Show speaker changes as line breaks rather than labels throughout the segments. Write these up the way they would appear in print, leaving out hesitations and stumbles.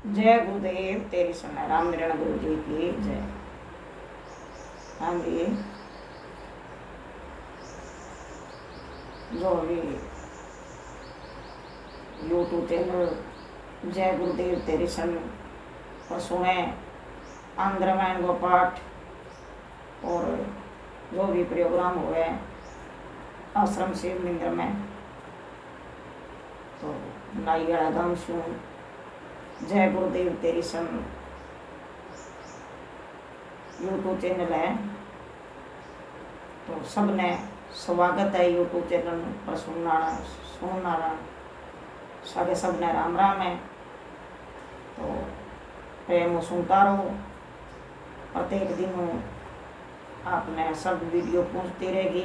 जय गुरुदेव तेरी समय राम नारायण गुरु जी की जय। हाँ जी, जो भी यूट्यूब चैनल जय गुरुदेव तेरी सन पर सुने आंध्र रामायण को पाठ और जो भी प्रोग्राम हुए आश्रम शिव मंदिर में, तो नाईगढ़ गांव सुन जय गुरुदेव तेरी सन यूट्यूब चैनल है, तो सबने स्वागत है यूट्यूब चैनल पर सुनना सारे सबने राम राम है। तो प्रेम सुनता रहो, प्रत्येक दिन आपने सब वीडियो पहुँचती रहेगी।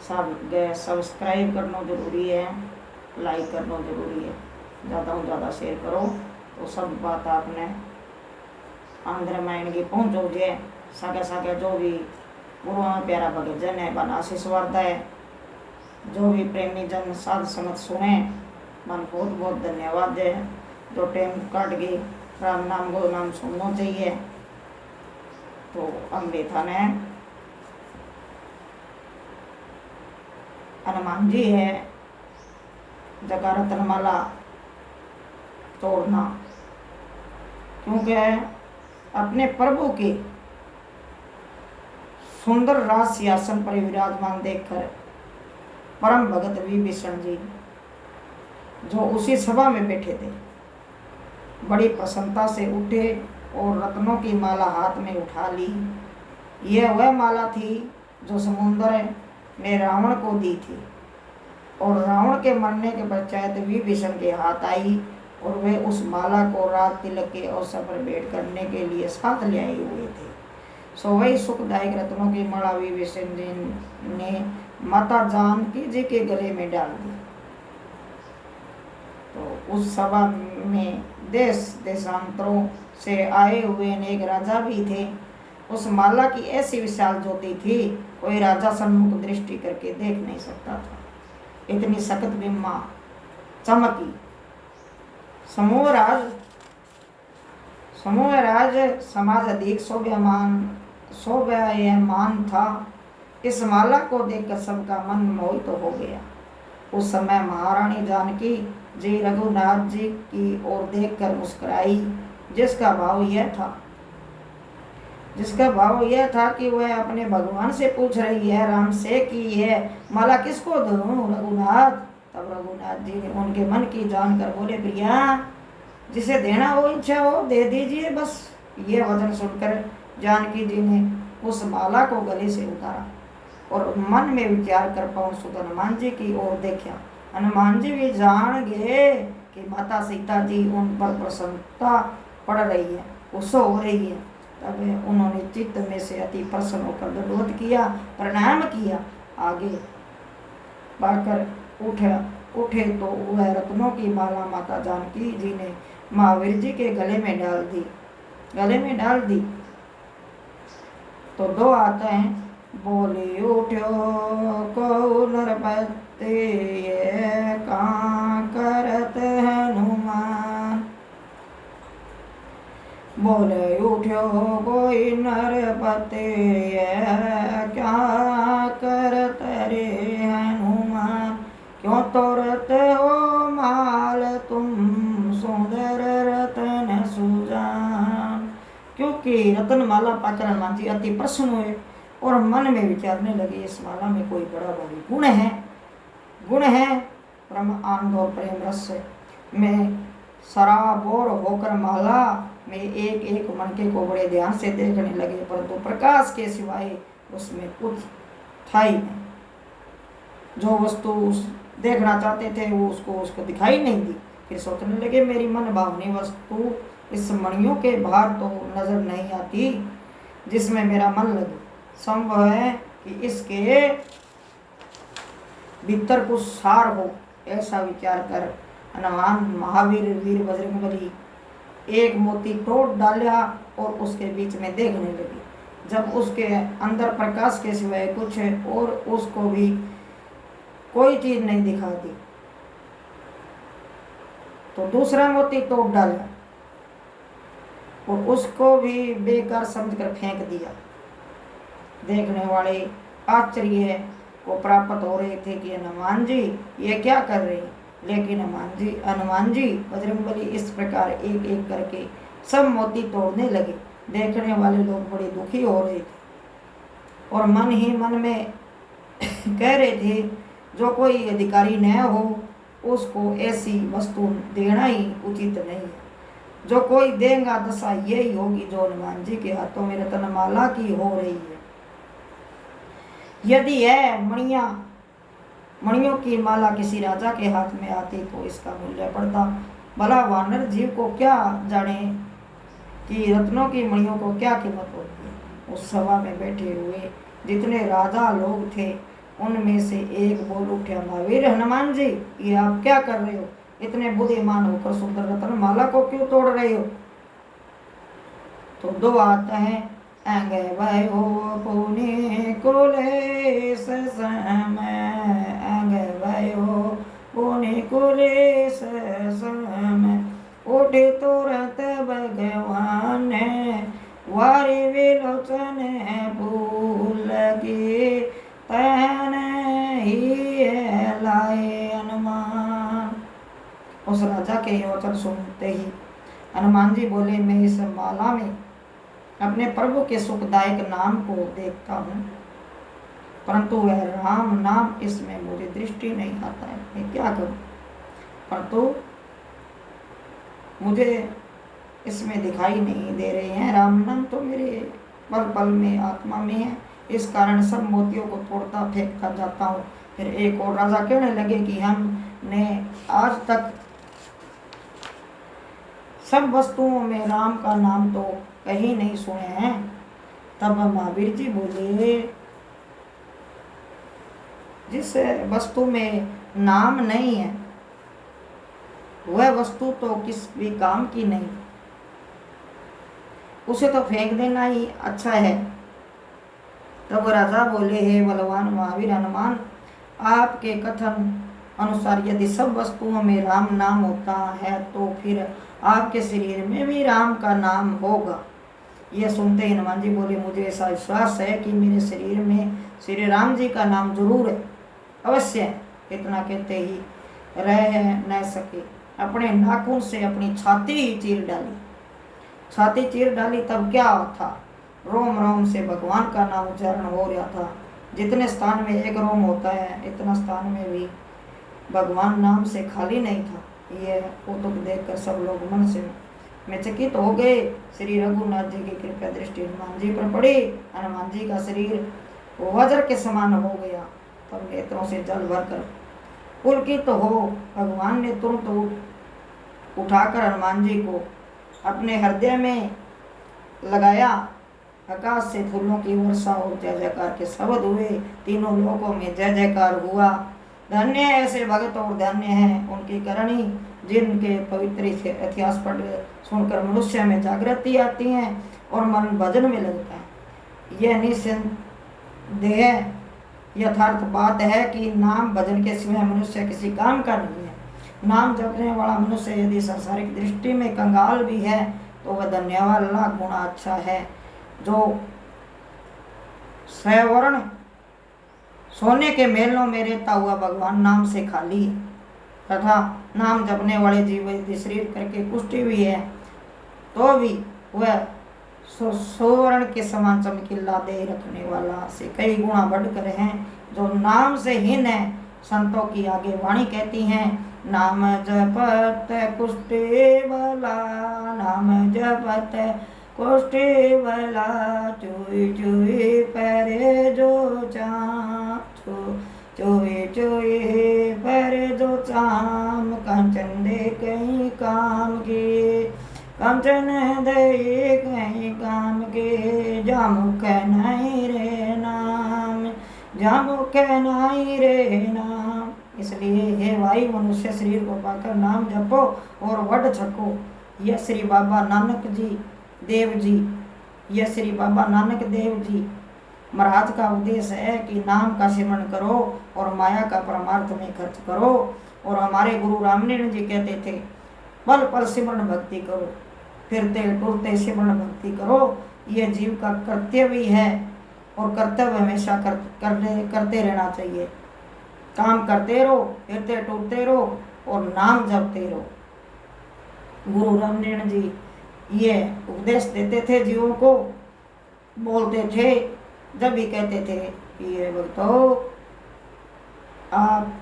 सब सब्सक्राइब करना जरूरी है, लाइक करना जरूरी है, ज़्यादा से ज़्यादा शेयर करो तो सब बात आपने आंध्र रामायण की पहुँचो जे सागे सागे जो भी गुरु प्यारा भगत जन है बन आशीष वर्द है, जो भी प्रेमी जन साध संगत सुने मन बहुत बहुत धन्यवाद है। जो टाइम काट गई राम नाम गुरु नाम सुनना चाहिए। तो अमृता ने हनुमान जी है जगह रत्नमाला तोड़ना, क्योंकि अपने प्रभु के सुंदर राज सिंहासन पर विराजमान देखकर परम भगत विभीषण जी जो उसी सभा में बैठे थे बड़ी प्रसन्नता से उठे और रत्नों की माला हाथ में उठा ली। यह वह माला थी जो समुद्र ने रावण को दी थी और रावण के मरने के पश्चात विभीषण के हाथ आई और वे उस माला को रात तिलक के अवसर पर भेंट करने के लिए साथ ले आए हुए थे। सो वही सुखदायक रत्नों की माला विभीषण जी ने माता जानकी जी के गले में डाल दी। तो उस सभा में देश देशांतरों से आए हुए अनेक राजा भी थे। उस माला की ऐसी विशाल ज्योति थी कोई राजा सम्मुख दृष्टि करके देख नहीं सकता था, इतनी सख्त बिम्मा चमकी। समूह राज समाज अधिक शोभायमान था। इस माला को देखकर सबका मन मोहित तो हो गया। उस समय महारानी जानकी जी रघुनाथ जी की ओर देखकर मुस्कुराई, जिसका भाव यह था कि वह अपने भगवान से पूछ रही है राम से कि यह माला किसको दूं रघुनाथ। तब रघुनाथ जी ने उनके मन की जानकर बोले, प्रिया जिसे देना हो इच्छा हो दे दीजिए बस। ये वचन सुनकर जानकी जी ने उस माला को गले से उतारा और मन में विचार कर पवन सुत हनुमान जी की ओर देखा। हनुमान जी भी जान गए कि माता सीता जी उन पर प्रसन्नता पड़ रही है, गुस्सा हो रही है। तब उन्होंने चित्त में से अति प्रसन्न होकर दंडवत किया, प्रणाम किया, आगे बढ़कर उठे तो वह रत्नों की माला माता जानकी जी ने महावीर जी के गले में डाल दी। तो दो आते हैं, बोले उठो को नरपते ये कहाँ करत हनुमान। बोले उठो कोई नरपते ये क्या करत रे हनुमान। क्यों तोड़ते हो माल तुम सुंदर रतन सुजान। क्योंकि रतन माला पाकर हनुमान जी अति प्रसन्न हुए और मन में विचारने लगे इस माला में कोई बड़ा भारी गुण है। परम आनंद और प्रेम रस में सराबोर होकर माला में एक एक मनके को बड़े ध्यान से देखने लगे, परंतु प्रकाश के सिवाय उसमें कुछ था ही नहीं। जो वस्तु देखना चाहते थे वो उसको दिखाई नहीं दी। फिर सोचने लगे मेरी मन भावनी वस्तु इस मणियों के बाहर तो नजर नहीं आती जिसमें मेरा मन लगे। संभव है कि इसके भीतर कुछ सार हो। ऐसा विचार कर हनुमान महावीर वीर बजरंगबली एक मोती तोड़ डाला और उसके बीच में देखने लगे। जब उसके अंदर प्रकाश के सिवाय कुछ और उसको भी कोई चीज नहीं दिखाती तो दूसरा मोती तोड़ डाला और उसको भी बेकार समझकर फेंक दिया। देखने वाले आश्चर्य को प्राप्त हो रहे थे कि हनुमान जी ये क्या कर रहे हैं, लेकिन हनुमान जी बजरंगबली इस प्रकार एक एक करके सब मोती तोड़ने लगे। देखने वाले लोग बड़े दुखी हो रहे थे और मन ही मन में कह रहे थे जो कोई अधिकारी न हो उसको ऐसी वस्तु देना ही उचित नहीं है। जो कोई देगा दशा यही होगी जो हनुमान जी के हाथों में रत्नमाला की हो रही है। यदि यह मणियों की माला किसी राजा के हाथ में आती तो इसका मूल्य बढ़ता। भला वानर जीव को क्या जाने कि रत्नों की मणियों को क्या कीमत होती है। उस सभा में बैठे हुए जितने राजा लोग थे उनमें से एक बोल उठा, महावीर हनुमान जी ये आप क्या कर रहे हो, इतने बुद्धिमान होकर सुंदर रत्न माला को क्यों तोड़ रहे हो। तो दो आता है, अंगे भयो पुनि कुलेश समय, अंगे भयो पुनि कुलेश समय, उठे तुरंत भगवान वारी विलोचन भूल गे, तहन ही लाए हनुमान। उस राजा के ये वचन सुनते ही हनुमान जी बोले, मैं इस माला में अपने प्रभु के सुखदायक नाम को देखता हूँ, परंतु वह राम नाम इसमें मुझे दृष्टि नहीं आता है, मैं क्या करूँ। परंतु मुझे इसमें दिखाई नहीं दे रहे हैं, राम नाम तो मेरे पल पल में आत्मा में है, इस कारण सब मोतियों को तोड़ता फेंकता जाता हूँ। फिर एक और राजा कहने लगे कि हमने आज तक सब वस्तुओं में राम का नाम तो कहीं नहीं सुने हैं। तब महावीर जी बोले, जिस वस्तु में नाम नहीं है वह वस्तु तो किस भी काम की नहीं, उसे तो फेंक देना ही अच्छा है। तब राजा बोले, हे बलवान महावीर हनुमान, आपके कथन अनुसार यदि सब वस्तुओं में राम नाम होता है तो फिर आपके शरीर में भी राम का नाम होगा। यह सुनते ही हनुमान जी बोले, मुझे ऐसा विश्वास है कि मेरे शरीर में श्री राम जी का नाम जरूर है, अवश्य है। इतना कहते ही रह न सके, अपने नाखून से अपनी छाती ही चीर डाली। छाती चीर डाली तब क्या था, रोम रोम से भगवान का नाम उच्चारण हो रहा था। जितने स्थान में एक रोम होता है इतना स्थान में भी भगवान नाम से खाली नहीं था। यह कौतुक देखकर सब लोग मन से में चकित हो गए। श्री रघुनाथ जी की कृपा दृष्टि हनुमान जी पर पड़ी। हनुमान जी का शरीर वज्र के समान हो गया। तब नेत्रों से जल भरकर पुलकित तो हो भगवान ने तुरंत उठाकर हनुमान जी को अपने हृदय में लगाया। आकाश से फूलों की वर्षा और जय जयकार के शब्द हुए। तीनों लोकों में जय जयकार हुआ। धन्य ऐसे भगत और धन्य है उनकी करणी, जिनके पवित्र इतिहास पढ़ सुनकर मनुष्य में जागृति आती है और मन भजन में लगता है। यह निसंदेह यथार्थ बात है कि नाम भजन के सिवाय मनुष्य किसी काम का नहीं है। नाम जपने वाला मनुष्य यदि सांसारिक दृष्टि में कंगाल भी है तो वह धन्यवाद लाख गुना अच्छा है। जो स्वर्ण सोने के मेलों में रहता हुआ भगवान नाम से खाली है, तथा नाम जपने वाले जीव यदि शरीर करके पुष्टि भी है तो भी वह सुवर्ण के समान चमकीला देह रखने वाला से कई गुणा बढ़कर हैं। जो नाम से हीन है, संतों की आगे वाणी कहती हैं, नाम जपत कुष्ठे बला, नाम जपत कुष्ठे बला, चोई चोई पैरे जो चोई चोई पैरे जो चाम, कंचन दे कहीं काम के, कंचन दे कहीं काम के, जामुख नहीं रे नाम, जामुख नहीं रे नाम। इसलिए हे भाई, मनुष्य शरीर को पाकर नाम जपो और वड छको। यह श्री बाबा नानक देव जी महाराज का उद्देश्य है कि नाम का सिमरण करो और माया का परमार्थ में खर्च करो। और हमारे गुरु रामलीला जी कहते थे, पल पल सिमरण भक्ति करो, फिरते टुरते सिमरन भक्ति करो। ये जीव का कर्तव्य भी है और कर्तव्य हमेशा करते रहना चाहिए। काम करते रहो, फिरते टुरते रहो और नाम जपते रहो। गुरु रामनारायण जी ये उपदेश देते थे जीवों को, बोलते थे, जब भी कहते थे कि ये भक्तों आप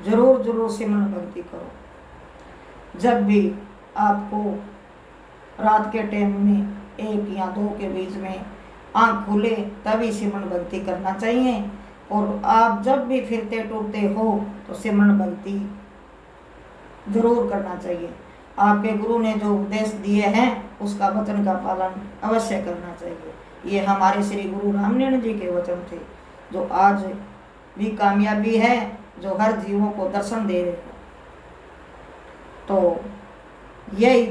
जरूर जरूर सिमरन भक्ति करो। जब भी आपको रात के टाइम में 1 या 2 के बीच में आँख खुले तभी सिमरन भक्ति करना चाहिए। और आप जब भी फिरते टूटते हो तो सिमरन भक्ति जरूर करना चाहिए। आपके गुरु ने जो उपदेश दिए हैं उसका वचन का पालन अवश्य करना चाहिए। ये हमारे श्री गुरु रामनारायण जी के वचन थे, जो आज भी कामयाबी है, जो हर जीवों को दर्शन दे रहे हैं। तो यही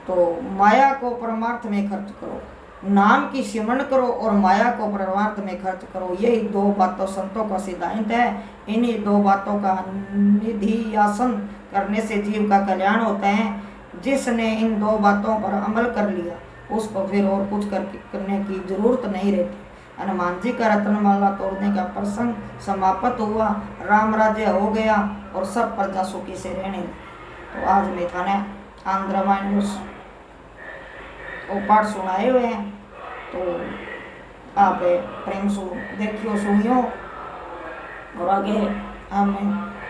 तो माया को परमार्थ में खर्च करो, नाम की सिमरन करो और माया को परमार्थ में खर्च करो। यही 2 बातों संतों का सिद्धांत है। इन्हीं 2 बातों का निधिध्यासन करने से जीव का कल्याण होता है। जिसने इन 2 बातों पर अमल कर लिया उसको फिर और कुछ करने की जरूरत नहीं रहती। हनुमान जी का रत्नमाला तोड़ने का प्रसंग समाप्त हुआ, राम राज्य हो गया और सब प्रजा सुखी से रहने लगी। तो आज मैं थाने आंध्र रामायण पाठ सुनाए हुए हैं, तो आप प्रेम से देखियो सुनियो। और आगे हम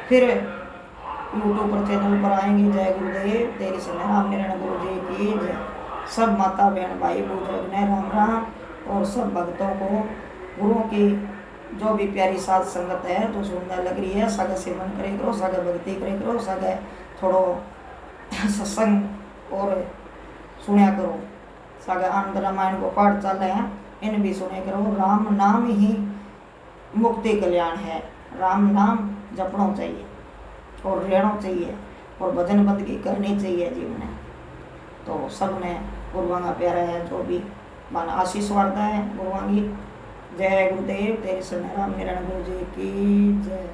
फिर यूट्यूब पर चैनल पर आएंगे। जय गुरुदेव तेरी समय रामनारायण गुरु जी की जय। सब माता बहन भाई बुजुर्ग ने राम राम। और सब भक्तों को गुरुओं की जो भी प्यारी साथ संगत है तो सुंदर लग रही है, सगे सिमरन करे करो, सगे भक्ति करे करो, सगे थोड़ो सत्संग और सुनया करो। सगे आनंद रामायण को पाठ चल रहे हैं, इन भी सुने करो। राम नाम ही मुक्ति कल्याण है। राम नाम जपना चाहिए और रहना चाहिए और भजन बंदगी करनी चाहिए जीवन में। तो सब ने गुरुआ का प्यारा है, जो भी मन आशीष वार्ता है गुरुआ की। जय गुरुदेव तेरे समय रामनारायण गुरु जी की जय।